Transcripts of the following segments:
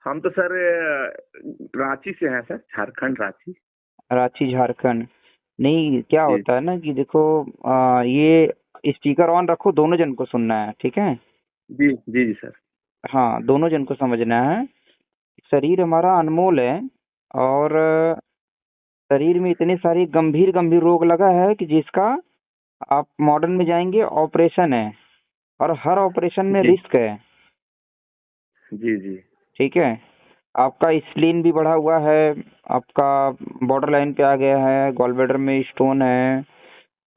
हम तो सर रांची से हैं सर, झारखंड, रांची। रांची झारखंड। नहीं, क्या जी होता है ना कि देखो, ये स्पीकर ऑन रखो, दोनों जन को सुनना है, ठीक है। जी जी जी सर। हाँ, दोनों जन को समझना है। शरीर हमारा अनमोल है, और शरीर में इतने सारे गंभीर गंभीर रोग लगा है कि जिसका आप मॉडर्न में जाएंगे ऑपरेशन है, और हर ऑपरेशन में जी रिस्क है। जी जी। ठीक है। आपका स्प्लीन भी बढ़ा हुआ है, आपका बॉर्डर लाइन पे आ गया है, गॉल ब्लैडर में स्टोन है,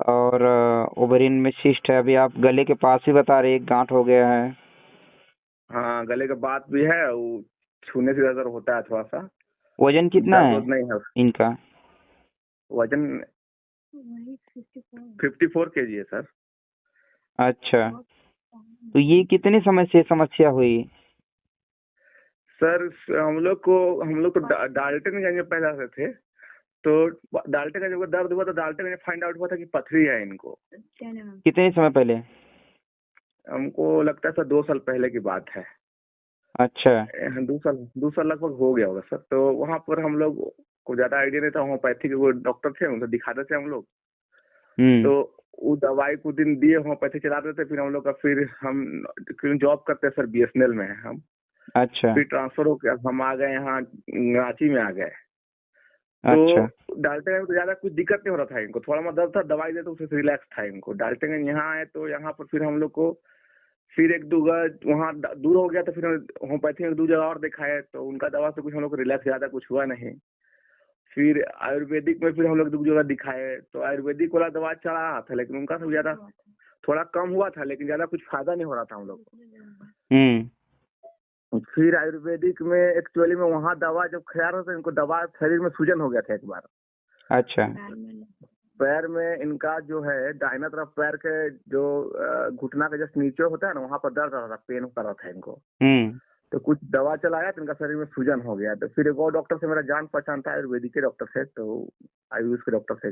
और ओवरिन में सिस्ट है। अभी आप गले के पास ही बता रहे एक गांठ हो गया है। हाँ, गले का बात भी है, वो छूने से ज्यादा होता है थोड़ा सा। वजन कितना दर्द है वर्द नहीं है। इनका? वजन 54 kg है सर। अच्छा, तो ये कितने समय से समस्या हुई? सर हम लोग को डाल्टनगंज में पैदा हुए थे। तो डाल्टनगंज में दर्द हुआ तो डाल्टनगंज में फाइंड आउट हुआ था कि पथरी है इनको। कितने समय पहले? हमको लगता है सर 2 साल पहले की बात है। अच्छा। 2 साल लगभग हो गया होगा सर। तो वहाँ पर हम लोग को ज्यादा आइडिया नहीं था, होम्योपैथी के वो डॉक्टर थे, उनसे दिखाते थे हम लोग। हम्म। तो वो दवाई कुछ दिन दिए, होम्योपैथी चलाते थे। फिर हम लोग का फिर हम जॉब करते हैं सर, बीएसएनएल में है हम। अच्छा। फिर ट्रांसफर होकर हम आ गए यहाँ, रांची में आ गए। तो अच्छा। डाल्टनगंज में ज्यादा कुछ दिक्कत नहीं हो रहा था इनको, थोड़ा मोड़ा दर्द था, दवाई दे तो उससे रिलैक्स था इनको। डाल्टनगंज यहाँ आए तो यहाँ पर फिर हम लोग को फिर एक दो वहाँ दूर हो गया, तो फिर होम्योपैथी में 2 जगह और दिखाए, तो उनका दवा से कुछ हम लोग को रिलैक्स ज्यादा कुछ हुआ नहीं। फिर आयुर्वेदिक में फिर हम लोग 2 जगह दिखाए, तो आयुर्वेदिक वाला दवा चला रहा था, लेकिन उनका सब ज्यादा थोड़ा कम हुआ था, लेकिन ज्यादा कुछ फायदा नहीं हो रहा था हम लोग हम्म। को। फिर आयुर्वेदिक में एक्चुअली में वहाँ दवा जब खा रहा था, इनको दवा शरीर में सूजन हो गया था एक बार। अच्छा। पैर में इनका जो है दाहिना तरफ पैर के जो घुटना का जस्ट नीचे होता है ना, वहाँ पर दर्द रहा था, पेन कर रहा था इनको। हम्म। तो कुछ दवा चलाया तो इनका शरीर में सूजन हो गया। तो फिर एक और डॉक्टर से मेरा जान पहचान था, आयुर्वेदिक के डॉक्टर से, तो आयुष के डॉक्टर से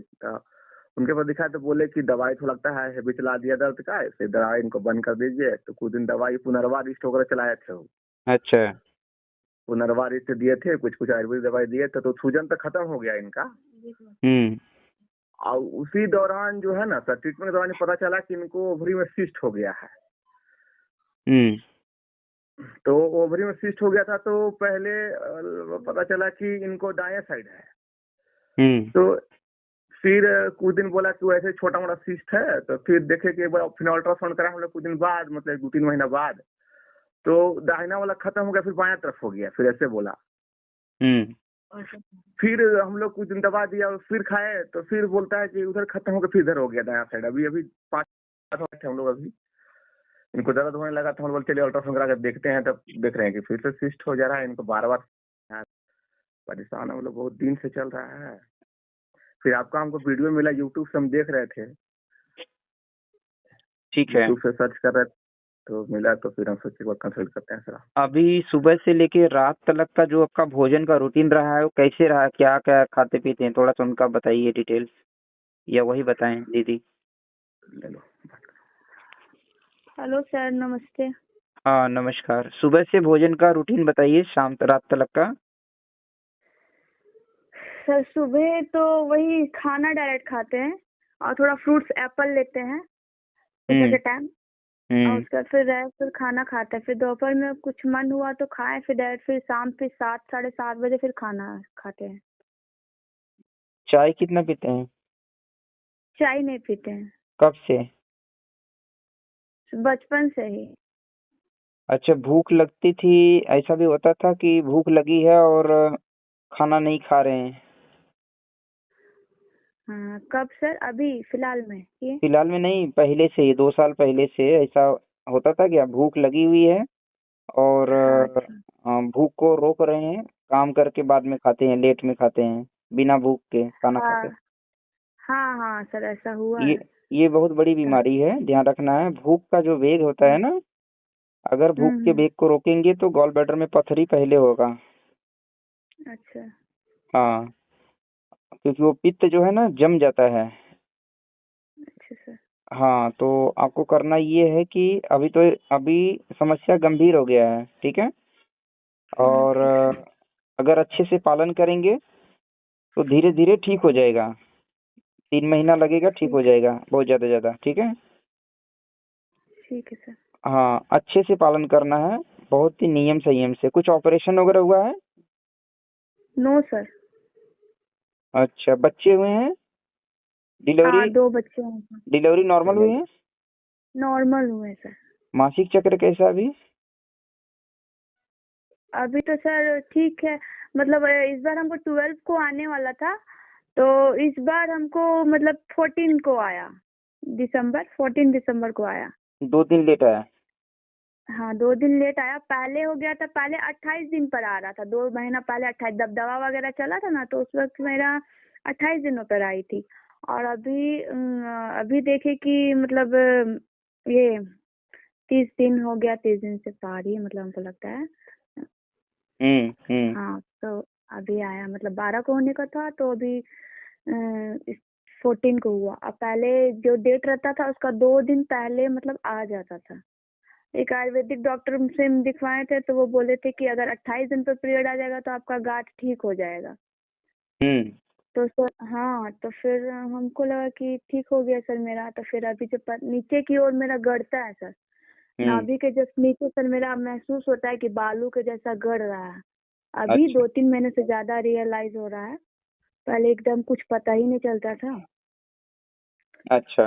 उनके पास दिखाया, तो बोले कि दवाई तो लगता है हेवी चला दिया दर्द का, ऐसे दवाई इनको बंद कर दीजिए। तो कुछ दिन दवाई पुनर्वा रिस्ट वगैरह चलाए थे वो। अच्छा। पुनर्वा रिस्ट दिए थे, कुछ कुछ आयुर्वेदिक दवाई दिए थे, तो सूजन तो खत्म हो गया इनका। हम्म। और उसी दौरान जो है ना सर, ट्रीटमेंट के दौरान पता चला कि इनको ओवरी में सिस्ट हो गया है। हम्म। तो ओवरी में सिस्ट हो गया था, तो पहले पता चला कि इनको दाएं साइड है। हम्म। तो फिर कुछ दिन बोला कि वैसे छोटा मोटा सिस्ट है। तो फिर देखे कि एक बार फिर अल्ट्रासाउंड करा हम लोग कुछ दिन बाद, मतलब 2-3 महीना बाद। तो दाहिना वाला खत्म हो गया, फिर बाया तरफ हो गया, फिर ऐसे बोला। हम्म। फिर हम लोग कुछ दिन दवा दिया, फिर खाए, तो फिर बोलता है कि उधर खत्म हो गया, फिर इधर हो गया दाया साइड। अभी अभी 5 थे हम लोग, अभी इनको दर्द होने लगा, तो हम लोग चलिए अल्ट्रासाउंड करा कर देखते हैं। तब देख रहे हैं कि फिर से सिस्ट हो जा रहा है इनको बार बार। परेशान हम लोग बहुत दिन से चल रहा है। फिर आपका हमको वीडियो मिला, यूट्यूब से हम देख रहे थे, ठीक है। यूट्यूब से सर्च कर रहे थे, तो मिला, तो फिर हम सोचे एक बार कंसल्ट करते हैं सर। अभी सुबह से लेके रात तक का जो आपका भोजन का रूटीन रहा है वो कैसे रहा? क्या क्या खाते पीते हैं, थोड़ा सा उनका बताइए डिटेल्स, या वही बताएं दीदी। ले लो। हेलो सर, नमस्ते। हाँ, नमस्कार। सुबह से भोजन का रूटीन बताइए, शाम रात तक का। सर सुबह तो वही खाना डायरेक्ट खाते हैं, और थोड़ा फ्रूट्स एप्पल लेते हैं सुबह के टाइम। और उसके बाद फिर खाना खाते हैं। फिर दोपहर में कुछ मन हुआ तो खाएं, फिर डायरेक्ट फिर शाम फिर 7-7:30 बजे फिर खाना खाते हैं। चाय कितना पीते हैं? चाय नहीं पीते हैं, कब से? बचपन से ही। अच्छा, भूख लगती थी, ऐसा भी होता था कि भूख लगी है और खाना नहीं खा रहे हैं? हाँ, कब सर? अभी फिलहाल में ये? फिलहाल में नहीं, पहले से ही 2 साल पहले से ऐसा होता था क्या? भूख लगी हुई है और हाँ अच्छा। भूख को रोक रहे हैं, काम करके बाद में खाते हैं, लेट में खाते हैं, बिना भूख के खाना हाँ खाते हैं। हाँ हाँ सर, ऐसा हुआ ये है। ये बहुत बड़ी बीमारी है, ध्यान रखना है। भूख का जो वेग होता है ना, अगर भूख के हम्म। वेग को रोकेंगे तो गॉल ब्लैडर में पथरी पहले होगा। अच्छा हाँ, क्योंकि वो पित्त जो है ना जम जाता है। अच्छा सर। हाँ, तो आपको करना ये है कि अभी समस्या गंभीर हो गया है, ठीक है। और अगर अच्छे से पालन करेंगे तो धीरे धीरे ठीक हो जाएगा। 3 महीना लगेगा, ठीक हो जाएगा बहुत ज्यादा। ठीक है। ठीक है सर। हाँ, अच्छे से पालन करना है, बहुत ही नियम संयम से। कुछ ऑपरेशन वगैरह हुआ है? No sir. अच्छा, बच्चे हुए हैं? हाँ, डिलीवरी 2 बच्चे हैं सर। डिलीवरी नॉर्मल हुई है? नॉर्मल हुए सर। मासिक चक्र कैसा अभी? अभी तो सर ठीक है, मतलब इस बार हमको 12 को आने वाला था, तो इस बार हमको मतलब 14 को आया, 14 दिसंबर को आया। 2 दिन लेट आया? हाँ, 2 दिन लेट आया। पहले हो गया था, पहले 28 दिन पर आ रहा था, 2 महीना पहले 28, जब दवा वगैरह चला था ना, तो उस वक्त मेरा 28 दिनों पर आई थी। और अभी देखे कि मतलब ये 30 दिन हो गया, 30 दिन से पार ही मतलब हमको लगता है। हाँ, तो अभी आया, मतलब 12 को होने का था, तो अभी 14 को हुआ। अब पहले जो डेट रहता था उसका 2 दिन पहले मतलब आ जाता था। एक आयुर्वेदिक डॉक्टर से हम दिखवाए थे, तो वो बोले थे कि अगर 28 दिन पर पीरियड आ जाएगा तो आपका गांठ ठीक हो जाएगा। तो सर हाँ, तो फिर हमको लगा कि ठीक हो गया सर मेरा। तो फिर अभी जो नीचे की ओर मेरा गड़ता है सर, नाभि के जस्ट नीचे सर मेरा महसूस होता है कि बालू के जैसा गड़ रहा है। अभी अच्छा। 2-3 महीने से ज्यादा रियलाइज हो रहा है, पहले एकदम कुछ पता ही नहीं चलता था। अच्छा।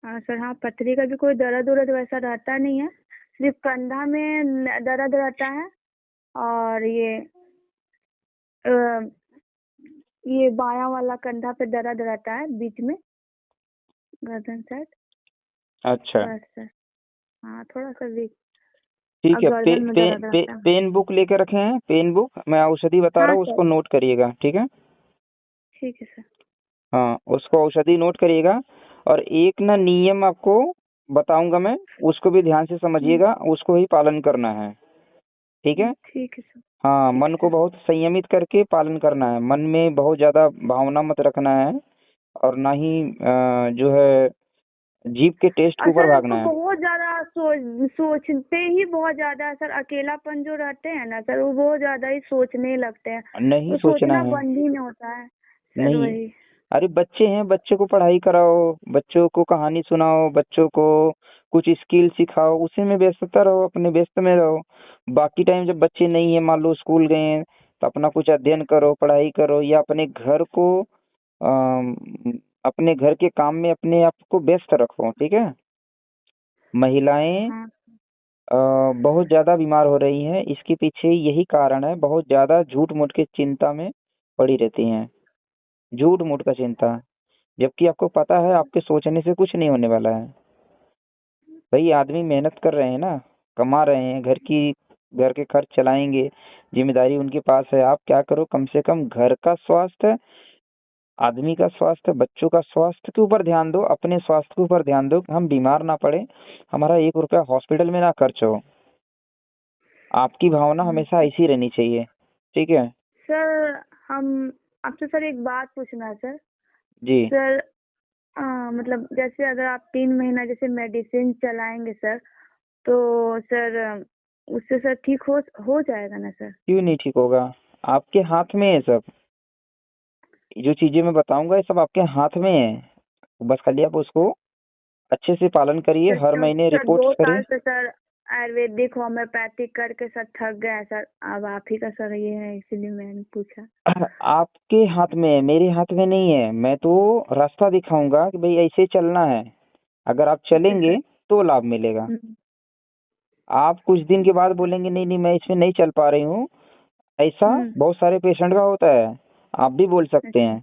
हाँ सर। हाँ, पथरी का भी कोई दर्द उर्द वैसा रहता नहीं है, सिर्फ कंधा में दर्द रहता है। और ये बायां वाला कंधा पे दर्द रहता है, बीच में गर्दन साइड। अच्छा, बस सर। हाँ, थोड़ा सा वीक ठीक और है। गर्दन में दर्द रहता है। पेन बुक लेकर रखे हैं? पेन बुक, मैं औषधि बता रहा हाँ हूँ, सर। उसको नोट करिएगा। ठीक है। ठीक है सर। हाँ, उसको औषधि नोट करिएगा। और एक ना नियम आपको बताऊंगा मैं, उसको भी ध्यान से समझिएगा, उसको ही पालन करना है। ठीक है। ठीक है सर। हाँ, ठीक मन है को सर। बहुत संयमित करके पालन करना है। मन में बहुत ज्यादा भावना मत रखना है, और ना ही जो है जीभ के टेस्ट के और ऊपर सर हमको भागना है। बहुत ज्यादा सोचते ही बहुत ज्यादा है सर, अकेलापन जो रहते हैं ना सर, वो बहुत ज्यादा ही सोचने लगते हैं, नहीं तो सोचना सोचना है। बंद ही नहीं होता है सर। नहीं, वही। अरे बच्चे हैं, बच्चे को पढ़ाई कराओ, बच्चों को कहानी सुनाओ, बच्चों को कुछ स्किल सिखाओ, उसी में व्यस्तता रहो, अपने व्यस्त में रहो। बाकी टाइम जब बच्चे नहीं है, मान लो स्कूल गए हैं, तो अपना कुछ अध्ययन करो, पढ़ाई करो, या अपने घर को अम, अपने घर के काम में अपने आप को व्यस्त रखो। ठीक है। महिलाएं हाँ। बहुत ज्यादा बीमार हो रही हैं, इसके पीछे यही कारण है, बहुत ज्यादा झूठ मूठ की चिंता में पड़ी रहती हैं। झूठ मूठ का चिंता, जबकि आपको पता है आपके सोचने से कुछ नहीं होने वाला है। भाई, आदमी मेहनत कर रहे हैं ना, कमा रहे हैं, घर के खर्च चलाएंगे, जिम्मेदारी उनके पास है। आप क्या करो, कम से कम घर का स्वास्थ्य, आदमी का स्वास्थ्य, बच्चों का स्वास्थ्य के ऊपर ध्यान दो, अपने स्वास्थ्य के ऊपर ध्यान दो, हम बीमार ना पड़े, हमारा 1 रुपया हॉस्पिटल में ना खर्च हो। आपकी भावना हमेशा ऐसी रहनी चाहिए। ठीक है। सर हम आपसे सर एक बात पूछना है सर। जी। सर मतलब जैसे अगर आप 3 महीना जैसे मेडिसिन चलाएंगे सर, तो सर उससे सर ठीक हो जाएगा ना सर? क्यों नहीं ठीक होगा? आपके हाथ में है सब। जो चीजें मैं बताऊंगा ये सब आपके हाथ में है, बस खाली आप उसको अच्छे से पालन करिए, सर हर तो महीने सर रिपोर्ट्स 2 करिए। साल से सर आयुर्वेदिक होम्योपैथिक करके सर थक गया है सर, अब आप ही का सर ये है, इसीलिए मैंने पूछा। आपके हाथ में है, मेरे हाथ में नहीं है। मैं तो रास्ता दिखाऊंगा कि भाई ऐसे चलना है, अगर आप चलेंगे तो लाभ मिलेगा। आप कुछ दिन के बाद बोलेंगे नहीं नहीं मैं इसमें नहीं चल पा रही हूँ, ऐसा बहुत सारे पेशेंट का होता है, आप भी बोल सकते हैं।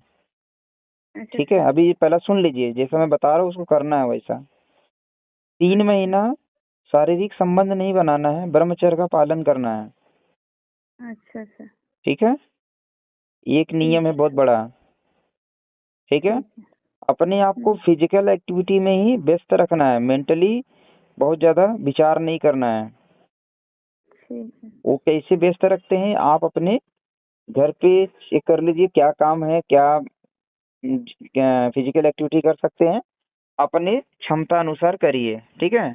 अच्छा ठीक है, सर। अभी पहला सुन लीजिए, जैसा मैं बता रहा हूँ उसको करना है वैसा। 3 महीना शारीरिक संबंध नहीं बनाना है, ब्रह्मचर्य का पालन करना है। अच्छा सर। ठीक है। एक नियम है बहुत बड़ा। ठीक है। ठीक है। अपने आप को फिजिकल एक्टिविटी में ही व्यस्त रखना है, मेंटली बहुत ज्यादा विचार नहीं करना है। ठीक है। वो कैसे व्यस्त रखते हैं, आप अपने घर पे चेक कर लीजिए, क्या काम है, क्या फिजिकल एक्टिविटी कर सकते हैं, अपने क्षमता अनुसार करिए। ठीक है।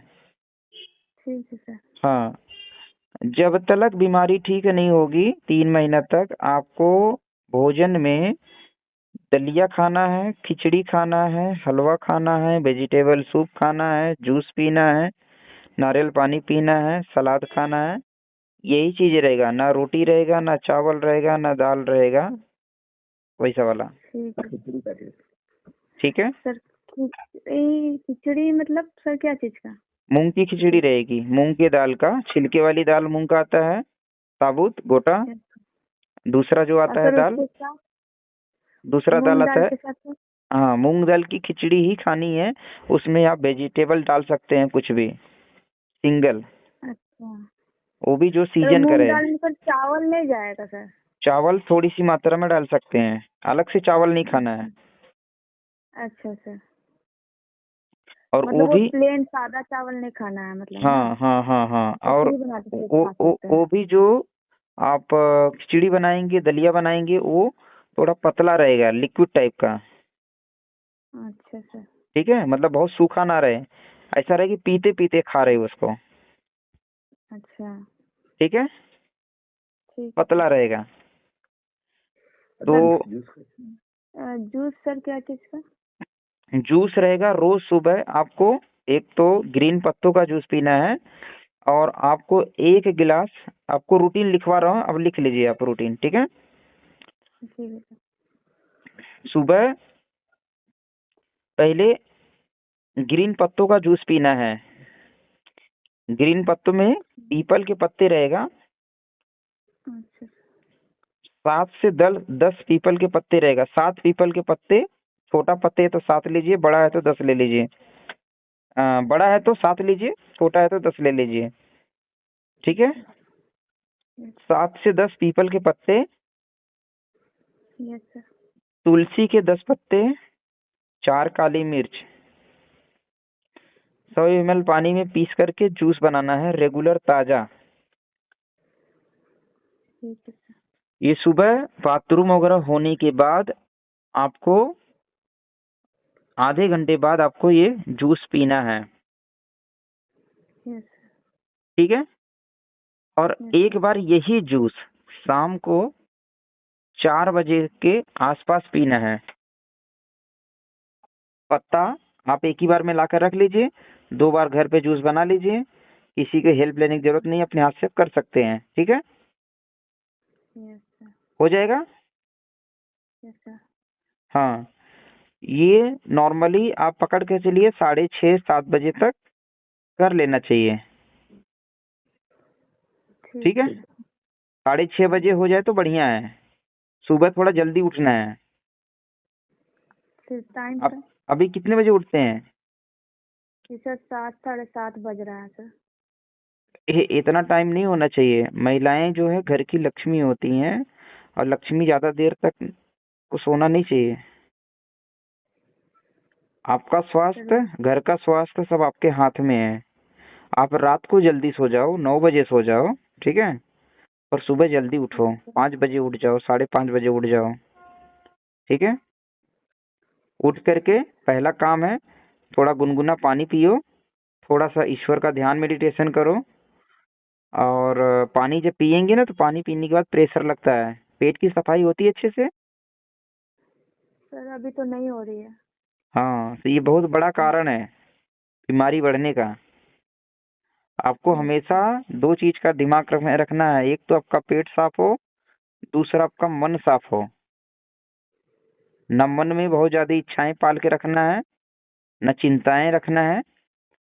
ठीक है सर। हाँ, जब तक बीमारी ठीक नहीं होगी 3 महीना तक आपको भोजन में दलिया खाना है, खिचड़ी खाना है, हलवा खाना है, वेजिटेबल सूप खाना है, जूस पीना है, नारियल पानी पीना है, सलाद खाना है। यही चीज रहेगा, ना रोटी रहेगा, ना चावल रहेगा, ना दाल रहेगा, वैसा वाला। ठीक है खिचड़ी का टेस्ट। ठीक है। सर। खिचड़ी मतलब सर क्या चीज का? मूंग की खिचड़ी रहेगी, मूंग की दाल का, छिलके वाली दाल मूंग का आता है, साबुत गोटा। दूसरा जो और आता है सर दाल, उसके साथ दूसरा दाल मूंग आता दाल है। के साथ में? हाँ, मूंग दाल की खिचड़ी ही खानी है। उसमें आप वेजिटेबल डाल सकते हैं, कुछ भी सिंगल, अच्छा। वो भी जो सर सीजन मूंग करे। दाल में सर चावल नहीं जाएगा सर? चावल थोड़ी सी मात्रा में डाल सकते हैं, अलग से चावल नहीं खाना है। अच्छा सर। और वो मतलब वो भी, प्लेन सादा चावल नहीं खाना है मतलब ना? हाँ हाँ हाँ हाँ, और खिचड़ी बना के खा सकते वो हैं? भी जो आप खिचड़ी बनाएंगे, दलिया बनाएंगे, वो थोड़ा पतला रहेगा, लिक्विड टाइप का। अच्छा सर। ठीक है, मतलब बहुत सूखा ना रहे, ऐसा रहे कि पीते पीते खा रहे हो उसको। अच्छा। ठीक है, ठीक है पतला रहेगा। तो जूस सर क्या चीज का? जूस रहेगा रोज सुबह आपको, एक तो ग्रीन पत्तों का जूस पीना है, और आपको 1 गिलास, आपको रूटीन लिखवा रहा हूँ, अब लिख लीजिए आप रूटीन। ठीक है। ठीक है सर। सुबह पहले ग्रीन पत्तों का जूस पीना है। ग्रीन पत्तों में पीपल के पत्ते रहेगा, अच्छा 7 से 10 पीपल के पत्ते रहेगा। 7 पीपल के पत्ते, छोटा पत्ते है तो 7 लीजिए, बड़ा है तो 10 ले लीजिए। बड़ा है तो 7 लीजिए, छोटा है तो 10 ले लीजिए। ठीक है। 7 से 10 पीपल के पत्ते, यस सर। तुलसी के 10 पत्ते, 4 काली मिर्च, 100 ml पानी में पीस करके जूस बनाना है, रेगुलर ताजा। ठीक है सर। ये सुबह बाथरूम वगैरह होने के बाद आपको, आधे घंटे बाद आपको ये जूस पीना है। Yes sir. ठीक है। और यस एक सर। बार यही जूस शाम को 4 बजे के आसपास पीना है। पत्ता आप एक ही बार में लाकर रख लीजिए, 2 बार घर पे जूस बना लीजिए, किसी की हेल्प लेने की जरूरत नहीं, अपने हाथ से कर सकते हैं। ठीक है, यस सर। हो जाएगा। Yes sir. हाँ, ये नॉर्मली आप पकड़ के चलिए 6:30-7 बजे तक कर लेना चाहिए। ठीक ठीक है, है। 6:30 बजे हो जाए तो बढ़िया है। सुबह थोड़ा जल्दी उठना है। फिर टाइम आप सर? अभी कितने बजे उठते हैं? जी सर 7 साढ़े 7 बज रहा है सर। इतना टाइम नहीं होना चाहिए। महिलाएं जो है घर की लक्ष्मी होती हैं, और लक्ष्मी ज्यादा देर तक को सोना नहीं चाहिए। आपका स्वास्थ्य, चलो। घर का स्वास्थ्य सब आपके हाथ में है। आप रात को जल्दी सो जाओ, 9 बजे सो जाओ। ठीक है, और सुबह जल्दी उठो, 5 बजे उठ जाओ, 5:30 बजे उठ जाओ। ठीक है, उठ करके पहला काम है, थोड़ा गुनगुना पानी पियो, थोड़ा सा ईश्वर का ध्यान मेडिटेशन करो। और पानी जब पियेंगे ना, तो पानी पीने के बाद प्रेशर लगता है, पेट की सफाई होती है अच्छे से। सर अभी तो नहीं हो रही है। हाँ, तो ये बहुत बड़ा कारण है बीमारी बढ़ने का। आपको यस हमेशा सर। 2 चीज का दिमाग में रखना है, एक तो आपका पेट साफ हो, दूसरा आपका मन साफ हो। न मन में बहुत ज्यादा इच्छाएं पाल के रखना है, न चिंताएं रखना है,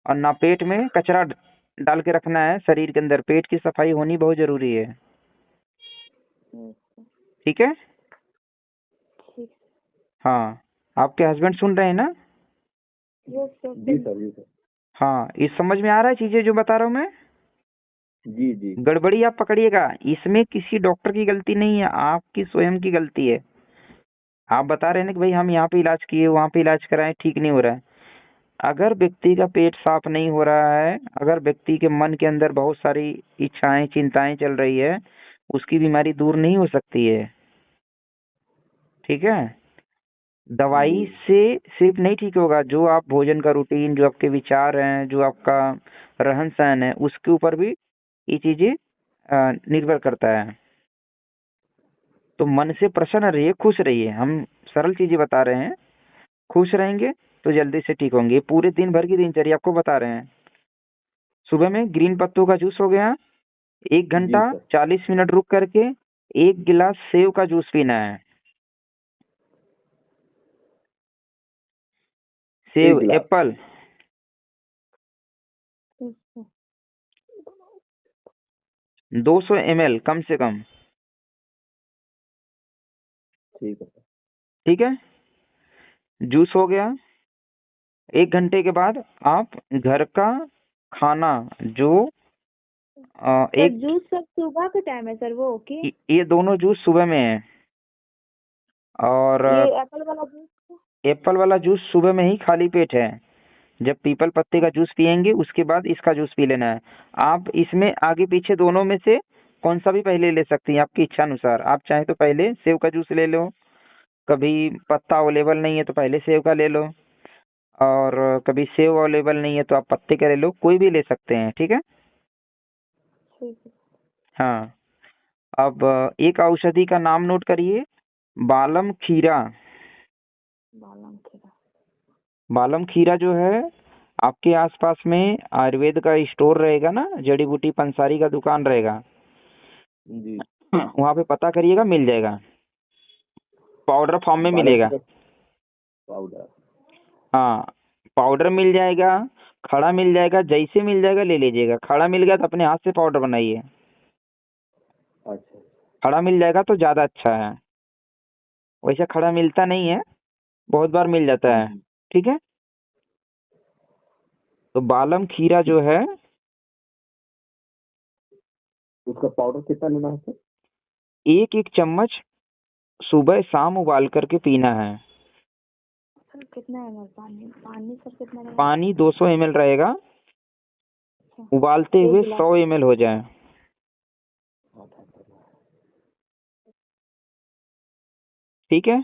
और ना पेट में कचरा डाल के रखना है। शरीर के अंदर पेट की सफाई होनी बहुत जरूरी है। Yes sir. ठीक है। ठीक। हाँ, आपके हस्बैंड सुन रहे हैं ना? Yes sir. जी सर, जी सर। हाँ, इस समझ में आ रहा है चीजें जो बता रहा हूँ मैं? जी जी। गड़बड़ी आप पकड़िएगा, इसमें किसी डॉक्टर की गलती नहीं है, आपकी स्वयं की गलती है। आप बता रहे हैं ना कि भाई हम यहाँ पे इलाज किए, वहाँ पे इलाज कराए, ठीक नहीं हो रहा है। अगर व्यक्ति का पेट साफ नहीं हो रहा है, अगर व्यक्ति के मन के अंदर बहुत सारी इच्छाएं चिंताएं चल रही है, उसकी बीमारी दूर नहीं हो सकती है। ठीक है, दवाई से सिर्फ नहीं ठीक होगा, जो आप भोजन का रूटीन, जो आपके विचार हैं, जो आपका रहन सहन है, उसके ऊपर भी ये चीजें निर्भर करता है। तो मन से प्रसन्न रहिए, खुश रहिए। हम सरल चीजें बता रहे हैं, खुश रहेंगे तो जल्दी से ठीक होंगे। पूरे दिन भर की दिनचर्या आपको बता रहे हैं। सुबह में ग्रीन पत्तों का जूस हो गया, 1 घंटा 40 मिनट रुक करके 1 गिलास सेव का जूस पीना है। सेव, एप्पल, 200 ml कम से कम। ठीक है, जूस हो गया। 1 घंटे के बाद आप घर का खाना जो एक जूस सब सुबह के टाइम है सर वो कि ये दोनों जूस सुबह में है, और ये एप्पल वाला जूस सुबह में ही खाली पेट है। जब पीपल पत्ते का जूस पियेंगे उसके बाद इसका जूस पी लेना है। आप इसमें आगे पीछे दोनों में से कौन सा भी पहले ले सकती हैं, आपकी इच्छा अनुसार। आप चाहे तो पहले सेव का जूस ले लो, कभी पत्ता अवेलेबल नहीं है तो पहले सेव का ले लो, और कभी सेव अवेलेबल नहीं है तो आप पत्ते का ले लो, कोई भी ले सकते हैं। ठीक है। हाँ, अब एक औषधि का नाम नोट करिए, बालम खीरा। बालम खीरा जो है आपके आसपास में आयुर्वेद का स्टोर रहेगा ना, जड़ी बूटी पंसारी का दुकान रहेगा जी, वहाँ पे पता करिएगा, मिल जाएगा। पाउडर फॉर्म में मिलेगा। पाउडर, हाँ, पाउडर मिल जाएगा, खड़ा मिल जाएगा, जैसे मिल जाएगा ले लीजिएगा। खड़ा मिल गया तो अपने हाथ से पाउडर बनाइए। अच्छा, खड़ा मिल जाएगा तो ज्यादा अच्छा है, वैसे खड़ा मिलता नहीं है, बहुत बार मिल जाता है। ठीक है, तो बालम खीरा जो है उसका पाउडर कितना लेना है सर? 1-1 चम्मच सुबह शाम उबाल करके पीना है। सर कितना ml पानी सर कितना रहेगा? पानी 200 ml रहेगा, उबालते हुए 100 ml हो जाए। ठीक है,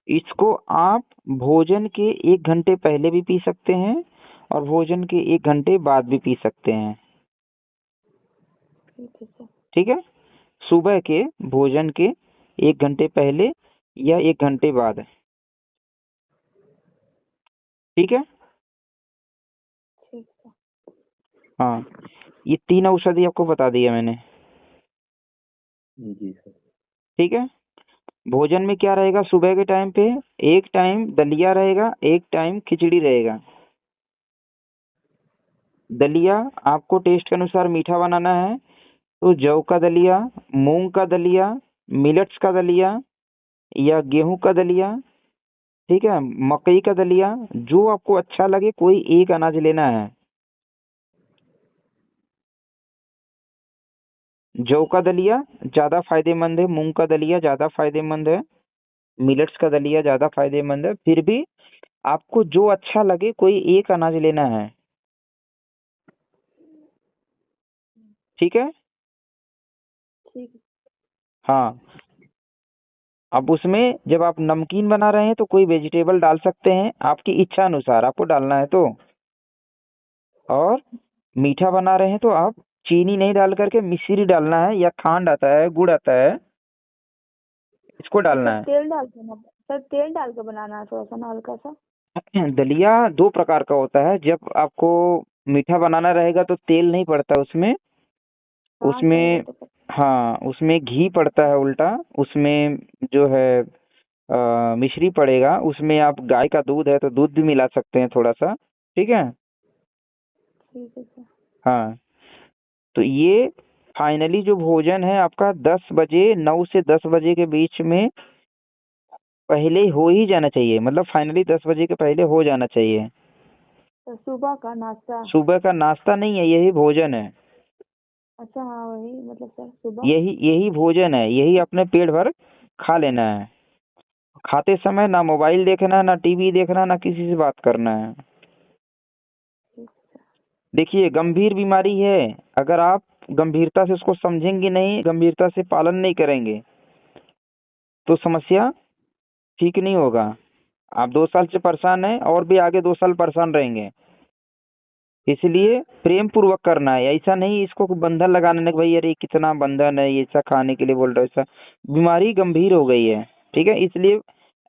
इसको आप भोजन के 1 घंटे पहले भी पी सकते हैं और भोजन के 1 घंटे बाद भी पी सकते हैं। ठीक है, सुबह के भोजन के 1 घंटे पहले या 1 घंटे बाद। ठीक है, हाँ, ये 3 औषधि आपको बता दिया मैंने। जी सर। ठीक है, भोजन में क्या रहेगा सुबह के टाइम पे? एक टाइम दलिया रहेगा, एक टाइम खिचड़ी रहेगा। दलिया आपको टेस्ट के अनुसार मीठा बनाना है तो जौ का दलिया, मूंग का दलिया, मिलेट्स का दलिया या गेहूं का दलिया, ठीक है, मकई का दलिया, जो आपको अच्छा लगे कोई एक अनाज लेना है। जौ का दलिया ज्यादा फायदेमंद है, मूंग का दलिया ज्यादा फायदेमंद है, मिलेट्स का दलिया ज्यादा फायदेमंद है। फिर भी आपको जो अच्छा लगे कोई एक अनाज लेना है। ठीक है, हाँ। अब उसमें जब आप नमकीन बना रहे हैं तो कोई वेजिटेबल डाल सकते हैं, आपकी इच्छा अनुसार आपको डालना है तो। और मीठा बना रहे हैं तो आप चीनी नहीं डाल करके मिश्री डालना है, या खांड आता है, गुड़ आता है, इसको डालना है। तेल डाल के सर, तेल डाल के बनाना है थोड़ा सा ना, हल्का सा। दलिया 2 प्रकार का होता है। जब आपको मीठा बनाना रहेगा तो तेल नहीं पड़ता उसमें, उसमें हाँ, उसमें घी पड़ता है उल्टा। उसमें जो है मिश्री पड़ेगा, उसमें आप गाय का दूध है तो दूध भी मिला सकते हैं थोड़ा सा। ठीक है, हाँ। तो ये फाइनली जो भोजन है आपका 10 बजे, 9 से 10 बजे के बीच में पहले हो ही जाना चाहिए, मतलब फाइनली 10 बजे के पहले हो जाना चाहिए। तो सुबह का नाश्ता? सुबह का नाश्ता नहीं है, यही भोजन है। अच्छा, हाँ वही, मतलब सर सुबह यही भोजन है, यही अपने पेट भर खा लेना है। खाते समय ना मोबाइल देखना है, ना टीवी देखना है, ना किसी से बात करना है। देखिए, गंभीर बीमारी है, अगर आप गंभीरता से उसको समझेंगे नहीं, गंभीरता से पालन नहीं करेंगे तो समस्या ठीक नहीं होगा। आप 2 साल से परेशान हैं और भी आगे 2 साल परेशान रहेंगे। इसलिए प्रेम पूर्वक करना है, ऐसा नहीं इसको बंधन लगाने में कि भाई अरे कितना बंधन है, ये ऐसा खाने के लिए बोल रहे हो, ऐसा बीमारी गंभीर हो गई है। ठीक है, इसलिए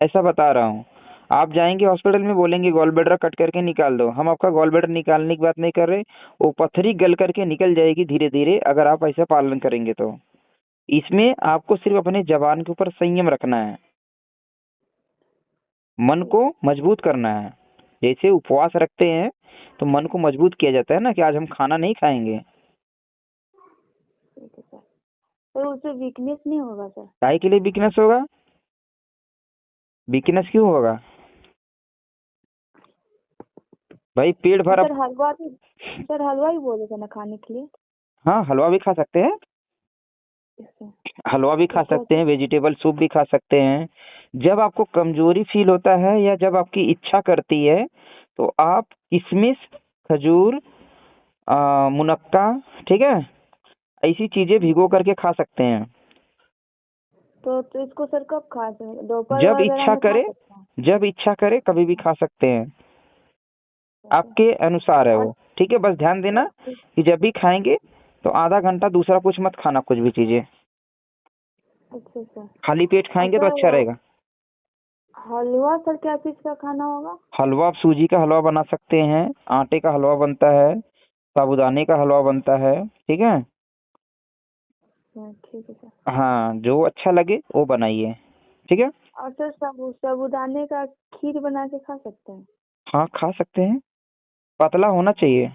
ऐसा बता रहा हूँ। आप जाएंगे हॉस्पिटल में, बोलेंगे गॉल ब्लैडर कट करके निकाल दो, हम आपका गॉल ब्लैडर निकालने की बात नहीं कर रहे, वो पथरी गल करके निकल जाएगी धीरे धीरे, अगर आप ऐसा पालन करेंगे तो। इसमें आपको सिर्फ अपने जबान के ऊपर संयम रखना है, मन को मजबूत करना है। जैसे उपवास रखते हैं तो मन को मजबूत किया जाता है ना, कि आज हम खाना नहीं खाएंगे। ठीक है सर। तो उससे वीकनेस नहीं होगा सर? काय के लिए वीकनेस होगा? वीकनेस क्यों होगा भाई? पेट भर सर हलवा ही बोले थे ना खाने के लिए। हाँ, हलवा भी खा सकते हैं, हलवा भी खा सकते हैं, वेजिटेबल सूप भी खा सकते हैं। जब आपको कमजोरी फील होता है या जब आपकी इच्छा करती है तो आप किशमिश, खजूर, मुनक्का, ठीक है, ऐसी चीजें भिगो करके खा सकते हैं। तो इसको सर कब खा सकते? दोपहर जब वगैरह इच्छा में खा करे, सकते हैं? जब इच्छा करे कभी भी खा सकते हैं, आपके अनुसार है वो। ठीक है, बस ध्यान देना कि जब भी खाएंगे तो आधा घंटा दूसरा कुछ मत खाना, कुछ भी चीजें। अच्छा सर। खाली पेट खाएंगे तो अच्छा रहेगा। हलवा सर क्या चीज का खाना होगा? हलवा आप सूजी का हलवा बना सकते हैं, आटे का हलवा बनता है, साबूदाने का हलवा बनता है। ठीक है, ठीक है सर। हाँ, जो अच्छा लगे वो बनाइए। ठीक है, और सर साबूदाने का खीर बना के खा सकते हैं? हाँ खा सकते हैं, पतला होना चाहिए,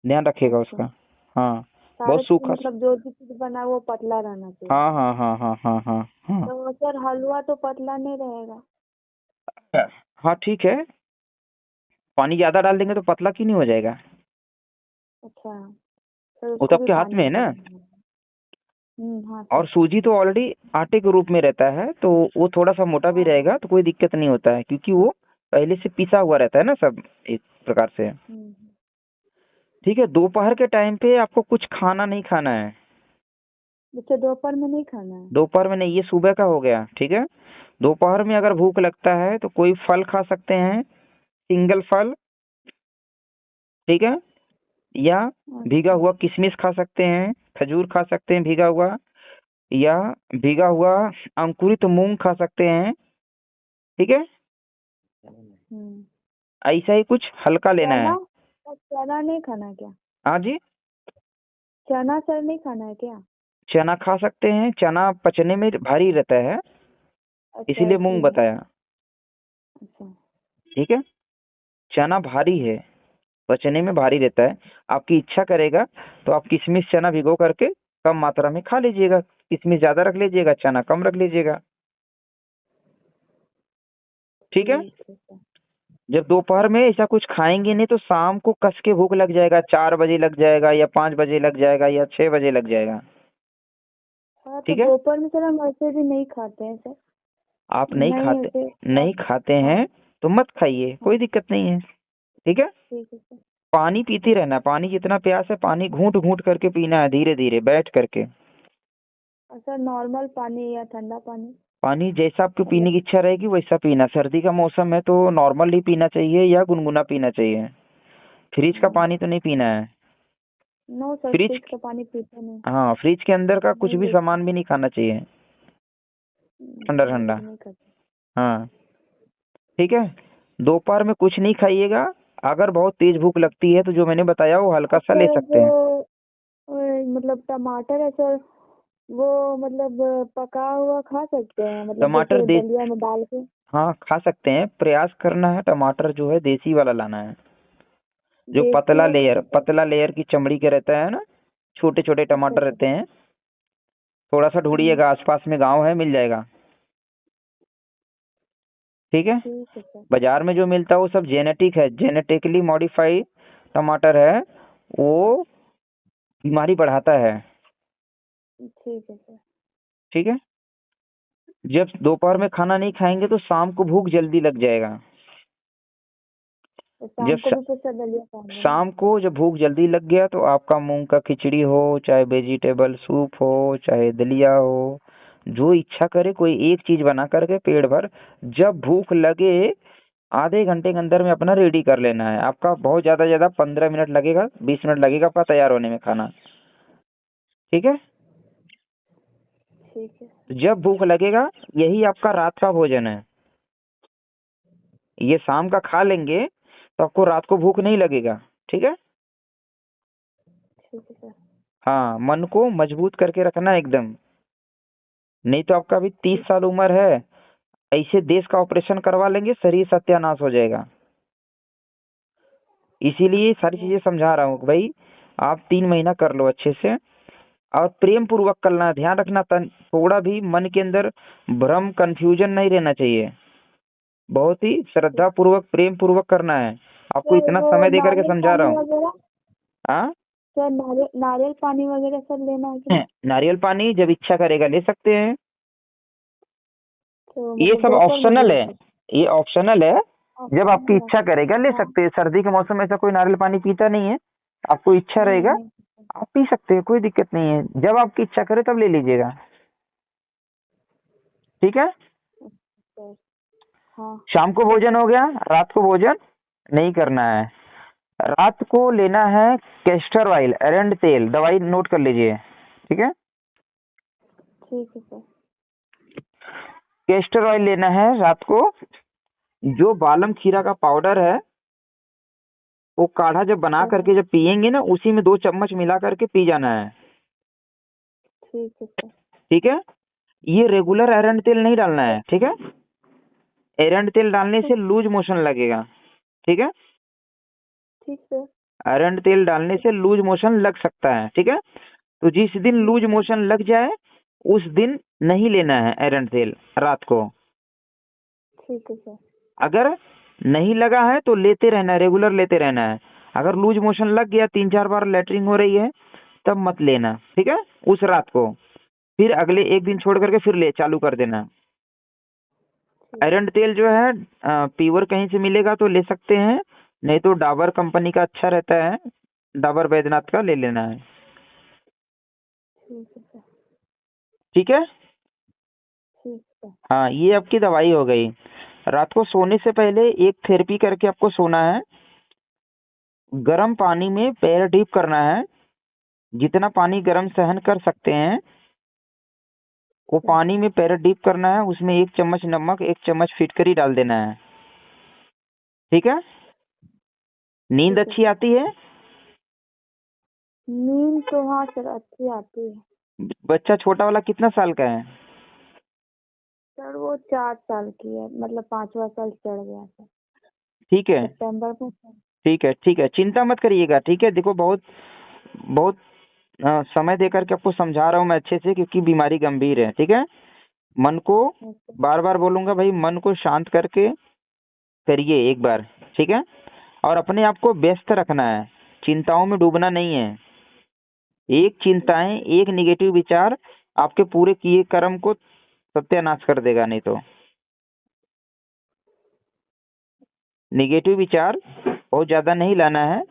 ध्यान रखिएगा उसका। हाँ, बहुत सूखा, मतलब जो भी चीज बना वो पतला रहना चाहिए। हाँ हाँ हाँ हाँ हाँ हाँ हाँ। तो सर हलवा तो पतला नहीं रहेगा? हाँ ठीक है, पानी ज्यादा डाल देंगे तो पतला क्यों नहीं हो जाएगा? अच्छा सर, वो तो आपके हाथ में है ना। हाँ और सूजी तो ऑलरेडी आटे के रूप में रहता है, तो वो थोड़ा सा मोटा भी रहेगा तो कोई दिक्कत नहीं होता है, क्योंकि वो पहले से पिसा हुआ रहता है ना सब, एक प्रकार से। ठीक है, दोपहर के टाइम पे आपको कुछ खाना नहीं खाना है। अच्छा, दोपहर में नहीं खाना है? दोपहर में नहीं, ये सुबह का हो गया। ठीक है, दोपहर में अगर भूख लगता है तो कोई फल खा सकते हैं, सिंगल फल, ठीक है, या भीगा हुआ किशमिश खा सकते हैं, खजूर खा सकते हैं भीगा हुआ, या भीगा हुआ अंकुरित मूंग खा सकते हैं। ठीक है, ऐसा ही कुछ हल्का लेना है। चना नहीं खाना क्या? हाँ जी, चना सर नहीं खाना है क्या? चना खा सकते हैं, चना पचने में भारी रहता है, इसीलिए मूंग बताया। अच्छा, ठीक है, चना भारी है, पचने में भारी रहता है। आपकी इच्छा करेगा तो आप किशमिश चना भिगो करके कम मात्रा में खा लीजिएगा, किशमिश ज्यादा रख लीजिएगा, चना कम रख लीजिएगा। ठीक है, जब दोपहर में ऐसा कुछ खाएंगे नहीं तो शाम को कस के भूख लग जाएगा, 4 बजे लग जाएगा, या 5 बजे लग जाएगा, या 6 बजे लग जाएगा। ठीक है, दोपहर में सर हम ऐसे भी नहीं खाते हैं सर। आप नहीं खाते हैं तो मत खाइए, कोई दिक्कत नहीं है। ठीक है, पानी पीते रहना, पानी जितना प्यास है पानी घूंट घूंट करके पीना है, धीरे धीरे बैठ करके। सर नॉर्मल पानी या ठंडा पानी? पानी जैसा आपको पीने की इच्छा रहेगी वैसा पीना। सर्दी का मौसम है तो नॉर्मल ही पीना चाहिए या गुनगुना पीना चाहिए, फ्रिज का पानी तो नहीं पीना है। नो सर, फ्रिज का पानी पीते नहीं। हाँ, फ्रिज के अंदर का कुछ भी सामान भी नहीं खाना चाहिए, ठंडा ठंडा। हाँ ठीक है, दोपहर में कुछ नहीं खाइएगा। अगर बहुत तेज भूख लगती है तो जो मैंने बताया वो हल्का सा ले सकते हैं। मतलब टमाटर है सर, वो मतलब पका हुआ खा सकते हैं? मतलब टमाटर दलिया में डाल के? हाँ खा सकते हैं, प्रयास करना है टमाटर जो है देसी वाला लाना है, जो पतला लेयर की चमड़ी के रहता है ना, छोटे छोटे टमाटर रहते हैं। थोड़ा सा ढूंढिएगा, आसपास में गांव है, मिल जाएगा। ठीक है, बाजार में जो मिलता है वो सब जेनेटिक है, जेनेटिकली मॉडिफाइड टमाटर है, वो बीमारी बढ़ाता है। ठीक है सर। ठीक है, जब दोपहर में खाना नहीं खाएंगे तो शाम को भूख जल्दी लग जाएगा। शाम को जब भूख जल्दी लग गया तो आपका मूंग का खिचड़ी हो, चाहे वेजिटेबल सूप हो, चाहे दलिया हो, जो इच्छा करे कोई एक चीज बना करके पेट भर, जब भूख लगे आधे घंटे के अंदर में अपना रेडी कर लेना है। आपका बहुत ज़्यादा 15 मिनट लगेगा, 20 मिनट लगेगा आपका तैयार होने में खाना। ठीक है। ठीक है। जब भूख लगेगा यही आपका रात का भोजन है। ये शाम का खा लेंगे तो आपको रात को भूख नहीं लगेगा। ठीक है। ठीक है सर। हाँ, मन को मजबूत करके रखना एकदम, नहीं तो आपका अभी 30 साल उम्र है, ऐसे देश का ऑपरेशन करवा लेंगे, शरीर सत्यानाश हो जाएगा। इसीलिए सारी चीजें समझा रहा हूँ कि भाई आप 3 महीना कर लो अच्छे से, और प्रेम पूर्वक करना। ध्यान रखना थोड़ा भी मन के अंदर भ्रम कंफ्यूजन नहीं रहना चाहिए। बहुत ही श्रद्धा पूर्वक प्रेम पूर्वक करना है। आपको सर इतना वो समय दे करके नारियल समझा रहा पानी हूँ। वगैरह, हाँ, सर नारियल पानी वगैरह सर लेना है कि नहीं? नारियल पानी जब इच्छा करेगा ले सकते हैं। तो ये मतलब सब दोपहर में ऑप्शनल ले है, ये ऑप्शनल है। जब आपकी हाँ, इच्छा करेगा ले हाँ, सकते हैं। सर्दी के मौसम में ऐसा कोई नारियल पानी पीता नहीं है, आपको इच्छा रहेगा नहीं, आप पी सकते हैं, कोई दिक्कत नहीं है। जब आपकी इच्छा करे तब ले लीजिएगा। ठीक है। सर। हाँ। शाम को भोजन हो गया, रात को भोजन नहीं करना है। रात को लेना है कैस्टर ऑयल, एरंड तेल। दवाई नोट कर लीजिए। ठीक है। ठीक है सर। कैस्टर ऑयल लेना है रात को। जो बालम खीरा का पाउडर है वो काढ़ा जब बना करके जब पियेंगे ना, उसी में 2 चम्मच मिला करके पी जाना है। ठीक है सर। ठीक है। ये रेगुलर एरंड तेल नहीं डालना है। ठीक है। एरंड तेल डालने से लूज मोशन लगेगा। ठीक है। ठीक सर। एरंड तेल डालने से लूज मोशन लग सकता है। ठीक है। तो जिस दिन लूज मोशन लग जाए उस दिन नहीं लेना है एरंड तेल रात को। ठीक है सर। अगर नहीं लगा है तो लेते रहना है, रेगुलर लेते रहना है। अगर लूज मोशन लग गया, 3-4 बार लेटरिंग हो रही है, तब मत लेना। ठीक है। उस रात को फिर अगले एक दिन छोड़ करके फिर ले चालू कर देना। एरंड तेल जो है प्योर कहीं से मिलेगा तो ले सकते हैं, नहीं तो डाबर कंपनी का अच्छा रहता है, डाबर बैद्यनाथ का ले लेना है। ठीक है सर। ठीक है। ठीक है। हाँ, ये आपकी दवाई हो गई। रात को सोने से पहले एक थेरेपी करके आपको सोना है। गर्म पानी में पैर डीप करना है। जितना पानी गर्म सहन कर सकते हैं वो पानी में पैर डीप करना है। उसमें 1 चम्मच नमक, 1 चम्मच फिटकरी डाल देना है। ठीक है। नींद ठीक है अच्छी सर। आती है? नींद तो हाँ सर अच्छी आती है। बच्चा छोटा वाला कितना साल का है? सर वो 4 साल की है, मतलब 5वां साल चढ़ गया सर ठीक है। सितंबर में सर। ठीक है। ठीक है, चिंता मत करिएगा। ठीक है। देखो बहुत बहुत समय देकर के आपको समझा रहा हूँ मैं अच्छे से, क्योंकि बीमारी गंभीर है। ठीक है। मन को बार बार बोलूंगा भाई, मन को शांत करके करिए एक बार। ठीक है। और अपने आप को व्यस्त रखना है, चिंताओं में डूबना नहीं है। एक चिंताएं, एक निगेटिव विचार आपके पूरे किए कर्म को सत्यानाश कर देगा। नहीं तो निगेटिव विचार बहुत ज्यादा नहीं लाना है।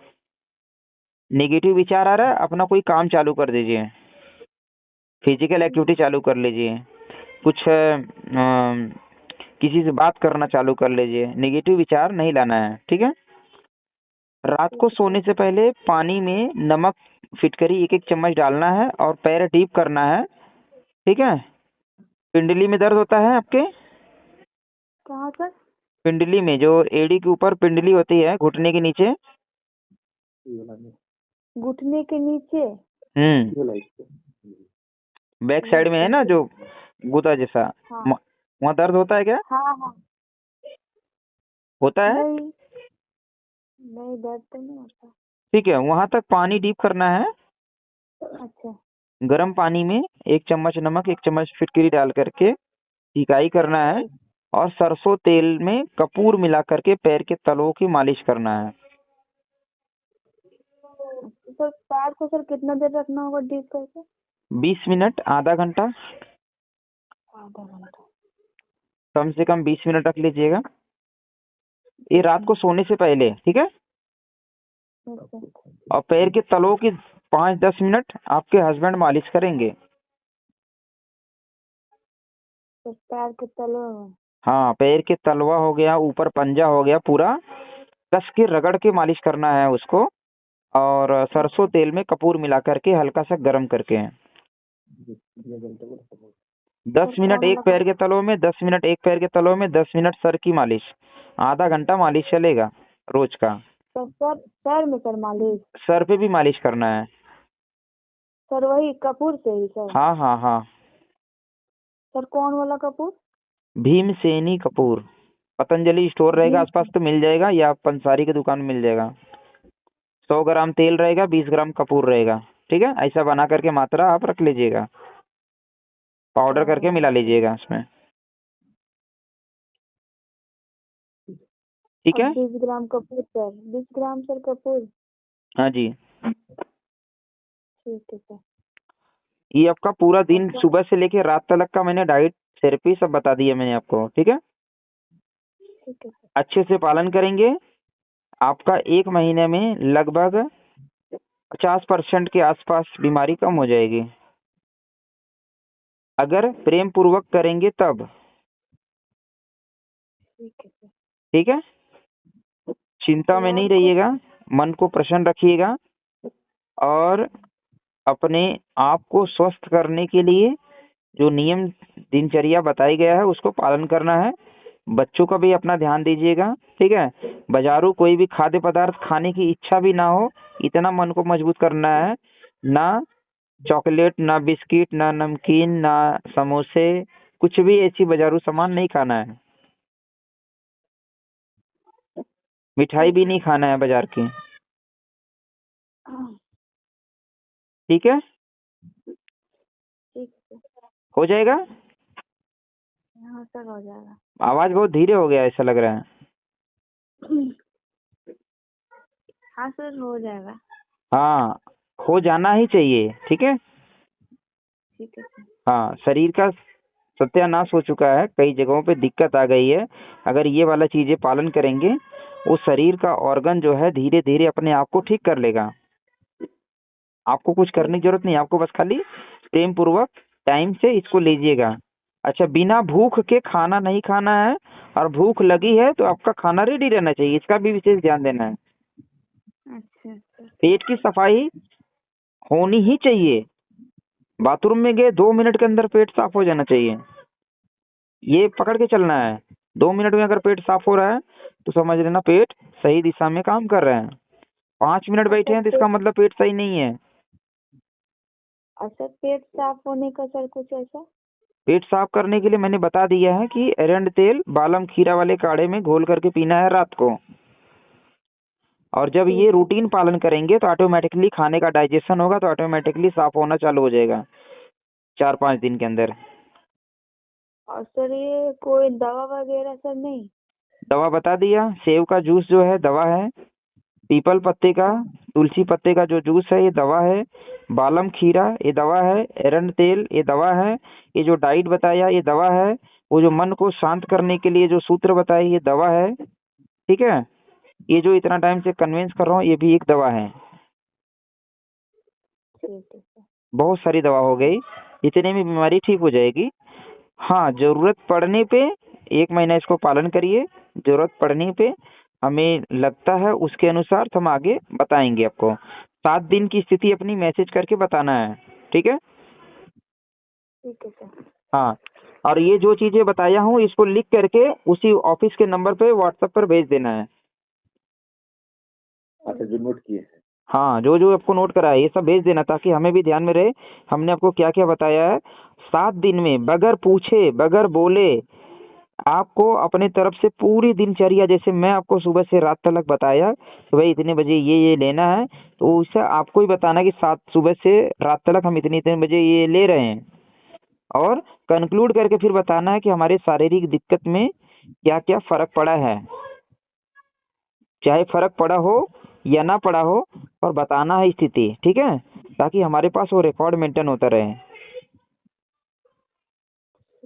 निगेटिव विचार आ रहा है, अपना कोई काम चालू कर दीजिए, फिजिकल एक्टिविटी चालू कर लीजिए, कुछ किसी से बात करना चालू कर लीजिए। निगेटिव विचार नहीं लाना है। ठीक है। रात को सोने से पहले पानी में नमक फिटकरी 1-1 चम्मच डालना है और पैर डीप करना है। ठीक है। पिंडली में दर्द होता है आपके? कहाँ सर? पिंडली में, जो एड़ी के ऊपर पिंडली होती है घुटने के नीचे। घुटने के नीचे? बैक साइड में है ना जो गुदा जैसा, हाँ वहाँ दर्द होता है क्या? हाँ हाँ। होता है। नहीं नहीं दर्द तो नहीं होता। ठीक है, वहां तक पानी डीप करना है। अच्छा। गर्म पानी में 1 चम्मच नमक, 1 चम्मच फिटकरी डाल करके सिकाई करना है, और सरसों तेल में कपूर मिला करके पैर के तलों की मालिश करना है। सर पैर को सर कितना देर रखना होगा डीप करके? 20 मिनट, आधा घंटा, आधा घंटा। कम से कम 20 मिनट रख लीजिएगा। ये रात को सोने से पहले। ठीक है। और पैर के तलों की 5-10 मिनट आपके हस्बैंड मालिश करेंगे। तो पैर के तलों में? हाँ, पैर के तलवा हो गया, ऊपर पंजा हो गया, पूरा कस के रगड़ के मालिश करना है उसको। और सरसों तेल में कपूर मिला करके हल्का सा गर्म करके 10 सर मिनट कौन एक वाला पैर के तलवों में, 10 मिनट एक पैर के तलवों में, 10 मिनट सर की मालिश, आधा घंटा मालिश चलेगा रोज का। सर में सर मालिश? सर पे भी मालिश करना है। सर वही कपूर से ही सर? हाँ हाँ हाँ, सर कौन वाला कपूर? भीमसेनी कपूर। पतंजलि स्टोर रहेगा आसपास तो मिल जाएगा, या पंसारी की दुकान में मिल जाएगा। 100 ग्राम तेल रहेगा, 20 ग्राम कपूर रहेगा, ठीक है। ऐसा बना करके मात्रा आप रख लीजिएगा, पाउडर करके मिला लीजिएगा उसमें, ठीक है। 20 ग्राम Kapoor sir, 20 gram sir Kapoor? हाँ जी। ठीक है सर। ये आपका पूरा दिन सुबह से लेके रात तक का मैंने डाइट थेरेपी सब बता दिया मैंने आपको, ठीक है। ठीक है सर। अच्छे से पालन करेंगे, आपका 1 महीने में लगभग 50% के आसपास बीमारी कम हो जाएगी, अगर प्रेम पूर्वक करेंगे तब, ठीक है सर। ठीक है। चिंता में नहीं और कुछ? रहिएगा, मन को प्रसन्न रखिएगा, और अपने आप को स्वस्थ करने के लिए जो नियम दिनचर्या बताई गया है उसको पालन करना है। बच्चों का भी अपना ध्यान दीजिएगा, ठीक है। बाजारू कोई भी खाद्य पदार्थ खाने की इच्छा भी ना हो, इतना मन को मजबूत करना है। ना चॉकलेट, ना बिस्किट, ना नमकीन, ना समोसे, कुछ भी ऐसी बाजारू सामान नहीं खाना है। मिठाई भी नहीं खाना है बाजार की, ठीक है। ठीक है सर। हो जाएगा। हाँ सर हो जाएगा। आवाज बहुत धीरे हो गया ऐसा लग रहा है। हाँ सर हो जाएगा। हाँ, हो जाना ही चाहिए, ठीक है। ठीक है सर। हाँ, शरीर का सत्यानाश हो चुका है, कई जगहों पे दिक्कत आ गई है। अगर ये वाला चीजें पालन करेंगे, वो शरीर का ऑर्गन जो है धीरे धीरे अपने आप को ठीक कर लेगा। आपको कुछ करने की जरूरत नहीं, आपको बस खाली प्रेम पूर्वक टाइम से इसको लीजिएगा। अच्छा, बिना भूख के खाना नहीं खाना है, और भूख लगी है तो आपका खाना रेडी रहना चाहिए, इसका भी विशेष ध्यान देना है। अच्छा सर। पेट की सफाई होनी ही चाहिए। बाथरूम में गए 2 मिनट के अंदर पेट साफ हो जाना चाहिए, ये पकड़ के चलना है। 2 मिनट में अगर पेट साफ हो रहा है तो समझ लेना पेट सही दिशा में काम कर रहे हैं। 5 मिनट बैठे हैं तो इसका मतलब पेट सही नहीं है। अच्छा, पेट साफ होने का सर कुछ ऐसा? पेट साफ करने के लिए मैंने बता दिया है कि एरंड तेल बालम खीरा वाले काढ़े में घोल करके पीना है रात को। और जब ये रूटीन पालन करेंगे तो ऑटोमेटिकली खाने का डाइजेशन होगा, तो ऑटोमेटिकली साफ होना चालू हो जाएगा 4-5 दिन के अंदर। और सर ये कोई दवा वगैरह सर नहीं? दवा बता दिया, सेव का जूस जो है दवा है, पीपल पत्ते का, तुलसी पत्ते का जो जूस है ये दवा है, बालम खीरा ये दवा है, एरंड तेल ये दवा है, ये जो डाइट बताया ये दवा है, वो जो मन को शांत करने के लिए जो सूत्र बताए ये दवा है, ठीक है। ये जो इतना टाइम से कन्विंस कर रहा हूँ ये भी एक दवा है। ठीक है सर। बहुत सारी दवा हो गई, इतने में बीमारी ठीक हो जाएगी। हाँ, जरूरत पड़ने पे 1 महीना इसको पालन करिए, जरूरत पड़ने पे हमें लगता है उसके अनुसार तो हम आगे बताएंगे आपको। 7 दिन की स्थिति अपनी मैसेज करके बताना है, ठीक है। ठीक है सर। हाँ, और ये जो चीजें बताया हूँ इसको लिख करके उसी ऑफिस के नंबर पे व्हाट्सएप पर भेज देना है। अच्छा, जो नोट किए हैं। हाँ, जो जो आपको नोट करा है ये सब भेज देना, ताकि हमें भी ध्यान में रहे हमने आपको क्या क्या बताया है। 7 दिन में बगैर पूछे बगैर बोले आपको अपने तरफ से पूरी दिनचर्या, जैसे मैं आपको सुबह से रात तक बताया कि भाई इतने बजे ये लेना है, तो उससे आपको ही बताना कि 7 सुबह से रात तक हम इतने इतने बजे ये ले रहे हैं, और कंक्लूड करके फिर बताना है कि हमारे शारीरिक दिक्कत में क्या क्या फर्क पड़ा है, चाहे फर्क पड़ा हो या ना पड़ा हो, और बताना है स्थिति, ठीक है, ताकि हमारे पास वो रिकॉर्ड मेंटेन होता रहे।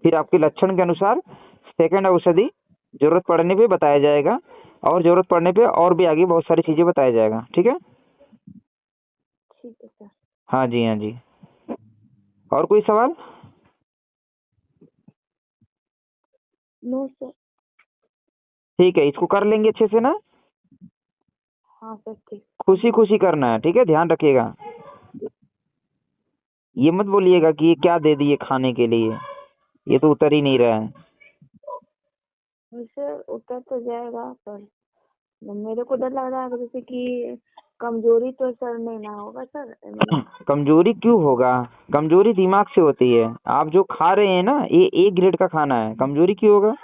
फिर आपके लक्षण के अनुसार सेकंड औषधि जरूरत पड़ने पे बताया जाएगा, और जरूरत पड़ने पे और भी आगे बहुत सारी चीजें बताया जाएगा, ठीक है। ठीक है सर। हाँ जी, हाँ जी। और कोई सवाल? No sir. ठीक है, इसको कर लेंगे अच्छे से ना, हाँ सर ठीक। खुशी खुशी करना है, ठीक है, ध्यान रखिएगा। ये मत बोलिएगा कि ये क्या दे दिए खाने के लिए, ये तो उतर ही नहीं रहा है। सर उतर तो जाएगा, पर मेरे को डर लग रहा है जैसे कि कमजोरी तो सर नहीं ना होगा सर। कमजोरी क्यों होगा? कमजोरी दिमाग से होती है। आप जो खा रहे हैं ना, ये ए ग्रेड का खाना है, कमजोरी क्यों होगा?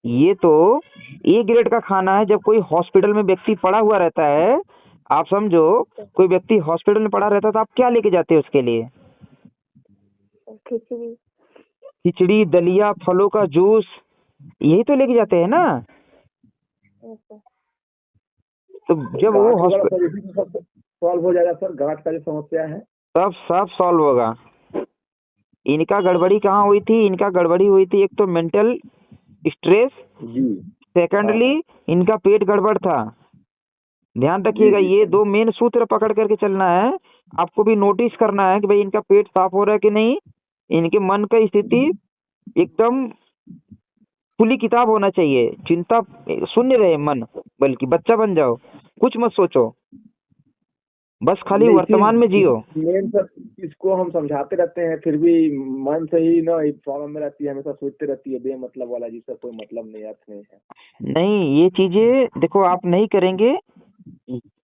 ये तो ए ग्रेड का खाना है। जब कोई हॉस्पिटल में व्यक्ति पड़ा हुआ रहता है, आप समझो, कोई व्यक्ति हॉस्पिटल में पड़ा रहता है तो आप क्या लेके जाते हैं उसके लिए? खिचड़ी। खिचड़ी, दलिया, फलों का जूस, यही तो लेके जाते हैं ना। तो जब वो हॉस्पिटल सॉल्व हो जाएगा सर, गांठ का जो समस्या है तब सब सॉल्व होगा। इनका गड़बड़ी कहाँ हुई थी? इनका गड़बड़ी हुई थी एक तो मेंटल स्ट्रेस, सेकेंडली इनका पेट गड़बड़ था। ध्यान रखिएगा, ये दो मेन सूत्र पकड़ करके चलना है। आपको भी नोटिस करना है कि भाई इनका पेट साफ हो रहा है कि नहीं, इनके मन का स्थिति एकदम खुली किताब होना चाहिए, चिंता शून्य रहे मन, बल्कि बच्चा बन जाओ, कुछ मत सोचो, बस खाली वर्तमान में जियो। मेन सर इसको हम समझाते रहते हैं, फिर भी मन से ही ना प्रॉब्लम में रहती है, हमेशा सोचते रहती है बेमतलब वाला, जिसका कोई मतलब नहीं, अर्थ नहीं है। नहीं, ये चीजें देखो आप नहीं करेंगे।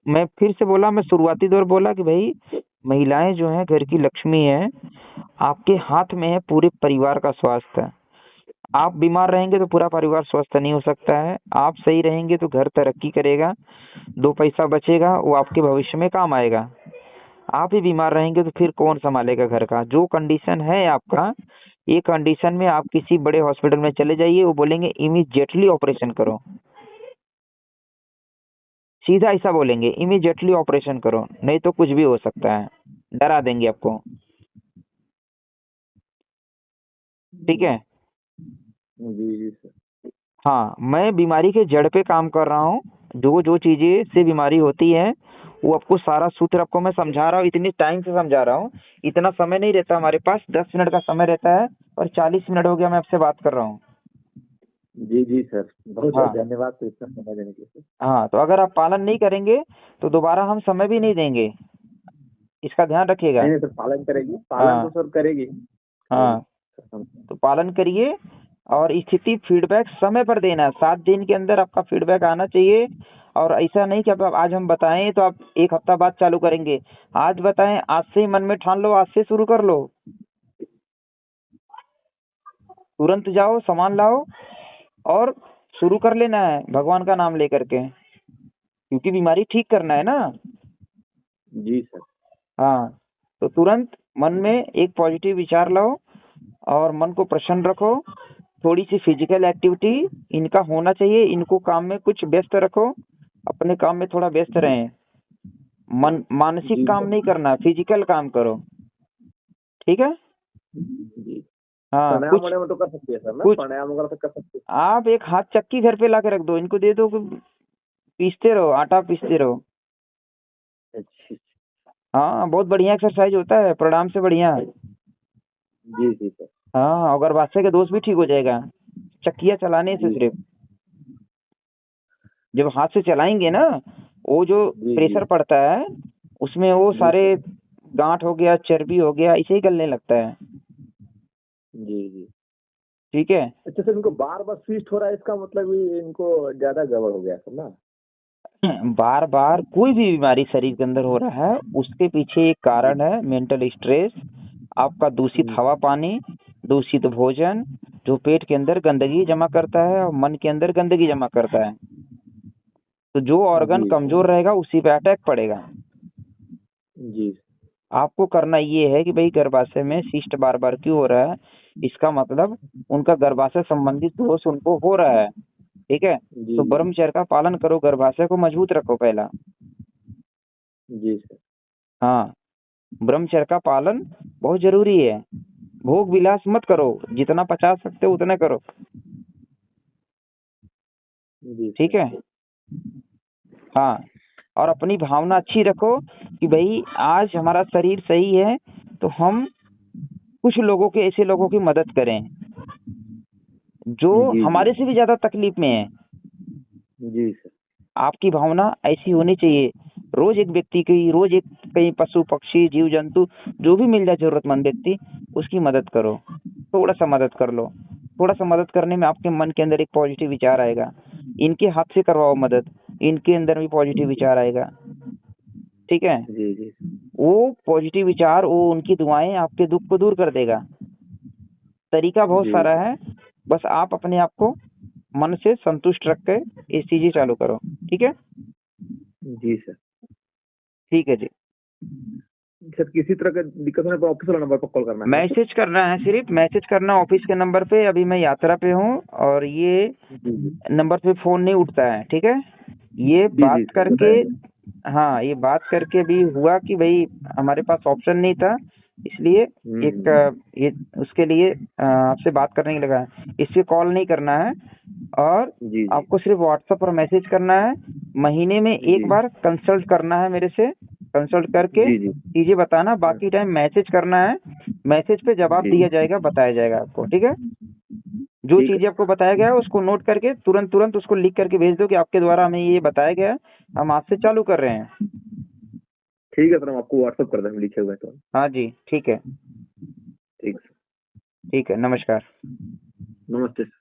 मैं फिर से बोला, मैं शुरुआती दौर बोला कि भाई महिलाएं जो हैं घर की लक्ष्मी है, आपके हाथ में है पूरे परिवार का स्वास्थ्य। आप बीमार रहेंगे तो पूरा परिवार स्वस्थ नहीं हो सकता है। आप सही रहेंगे तो घर तरक्की करेगा, 2 पैसा बचेगा, वो आपके भविष्य में काम आएगा। आप ही बीमार रहेंगे तो फिर कौन संभालेगा घर का? जो कंडीशन है आपका, ये कंडीशन में आप किसी बड़े हॉस्पिटल में चले जाइए, वो बोलेंगे इमीडिएटली ऑपरेशन करो, सीधा ऐसा बोलेंगे, इमीडिएटली ऑपरेशन करो, नहीं तो कुछ भी हो सकता है, डरा देंगे आपको। ठीक है जी सर। हाँ, मैं बीमारी के जड़ पे काम कर रहा हूँ। जो जो चीजें से बीमारी होती है वो आपको सारा सूत्र आपको मैं समझा रहा हूँ, इतनी टाइम से समझा रहा हूँ। इतना समय नहीं रहता हमारे पास, 10 मिनट का समय रहता है, और 40 मिनट हो गया मैं आपसे बात कर रहा हूँ। जी सर, बहुत बहुत धन्यवाद सर इतना समय देने के लिए। हाँ, तो अगर आप पालन नहीं करेंगे तो दोबारा हम समय भी नहीं देंगे, इसका ध्यान रखिएगा। नहीं सर, पालन करेगी, पालन तो सर करेगी। हाँ, तो पालन करिए, और स्थिति फीडबैक समय पर देना है। 7 दिन के अंदर आपका फीडबैक आना चाहिए। और ऐसा नहीं कि अब आज हम बताएं तो आप 1 हफ्ता बाद चालू करेंगे। आज बताएं, आज से ही मन में ठान लो, आज से शुरू कर लो, तुरंत जाओ सामान लाओ और शुरू कर लेना है भगवान का नाम लेकर के, क्योंकि बीमारी ठीक करना है ना। जी सर। हाँ, तो तुरंत मन में एक पॉजिटिव विचार लाओ और मन को प्रसन्न रखो। थोड़ी सी फिजिकल एक्टिविटी इनका होना चाहिए, इनको काम में कुछ व्यस्त रखो, अपने काम में थोड़ा व्यस्त रहें। मानसिक काम नहीं करना, फिजिकल काम करो, ठीक है। हाँ, प्राणायाम वगैरह तो कर सकते हैं सर ना, प्राणायाम वगैरह तो कर सकते हैं। आप एक हाथ चक्की घर पे ला के रख दो, इनको दे दो, पीसते रहो, आटा पीसते रहो। अच्छा। हाँ, बहुत बढ़िया एक्सरसाइज होता है, प्राणायाम से बढ़िया। जी सर। हाँ, अगर बादशाह के दोस्त भी ठीक हो जाएगा, चक्कियाँ चलाने से सिर्फ। जब हाथ से चलाएंगे ना, वो जो प्रेशर पड़ता है उसमें वो सारे गांठ हो गया, चर्बी हो गया, इसे ही गलने लगता है। जी ठीक है। अच्छा सर, इनको बार बार स्विच हो रहा है, इसका मतलब इनको ज्यादा गड़बड़ हो गया सर ना। बार बार कोई भी बीमारी शरीर के अंदर हो रहा है, उसके पीछे एक कारण है मेंटल स्ट्रेस, आपका दूषित हवा पानी, दूषित भोजन, जो पेट के अंदर गंदगी जमा करता है और मन के अंदर गंदगी जमा करता है। तो जो ऑर्गन कमजोर रहेगा उसी पे अटैक पड़ेगा। जी। आपको करना ये है कि भाई गर्भाशय में सिस्ट बार बार क्यों हो रहा है, इसका मतलब उनका गर्भाशय संबंधित दोष उनको हो रहा है। ठीक है, तो ब्रह्मचर्य का पालन करो, गर्भाशय को मजबूत रखो पहला। जी सर। हाँ, ब्रह्मचर्य का पालन बहुत जरूरी है। भोग विलास मत करो, जितना पचा सकते हो उतना करो। ठीक है। हाँ, और अपनी भावना अच्छी रखो कि भाई आज हमारा शरीर सही है तो हम कुछ लोगों के ऐसे लोगों की मदद करें जो जी जी हमारे से भी ज्यादा तकलीफ में है। जी सर। आपकी भावना ऐसी होनी चाहिए। रोज एक व्यक्ति की, रोज एक कहीं पशु पक्षी जीव जंतु जो भी मिल जाए जरूरतमंद व्यक्ति, उसकी मदद करो। थोड़ा सा मदद कर लो। थोड़ा सा मदद करने में आपके मन के अंदर एक पॉजिटिव विचार आएगा। इनके हाथ से करवाओ मदद, इनके अंदर भी पॉजिटिव विचार आएगा। ठीक है। जी जी वो पॉजिटिव विचार, वो उनकी दुआएं आपके दुख को दूर कर देगा। तरीका बहुत जी सारा है, बस आप अपने आप को मन से संतुष्ट रख कर ये चीजें चालू करो। ठीक है। जी सर। ठीक है जी। सर किसी तरह का दिक्कत होने पर ऑफिस वाला नंबर पर कॉल करना है सर? मैसेज करना है, सिर्फ मैसेज करना ऑफिस के नंबर पे। अभी मैं यात्रा पे हूँ और ये जी जी नंबर पे फोन नहीं उठता है। ठीक है। ये जी बात जी सर, करके, बताएंगे। हाँ ये बात करके भी हुआ कि भाई हमारे पास ऑप्शन नहीं था, इसलिए एक ये उसके लिए आपसे बात करने के लगा है। इससे कॉल नहीं करना है और जी जी आपको सिर्फ व्हाट्सएप पर मैसेज करना है। महीने में एक जी बार कंसल्ट करना है मेरे से। कंसल्ट करके जी जी चीजें बताना, बाकी टाइम मैसेज करना है। मैसेज पे जवाब जी दिया जाएगा, बताया जाएगा आपको। ठीक है। जो ठीक है चीजें आपको बताया गया है उसको नोट करके तुरंत तुरंत उसको लिख करके भेज दो कि आपके द्वारा हमें ये बताया गया है, हम आज से चालू कर रहे हैं। ठीक है सर, हम आपको व्हाट्सअप कर दें, हम लिखे हुए तो। हाँ जी ठीक है। ठीक सर। ठीक है, नमस्कार। नमस्ते सर।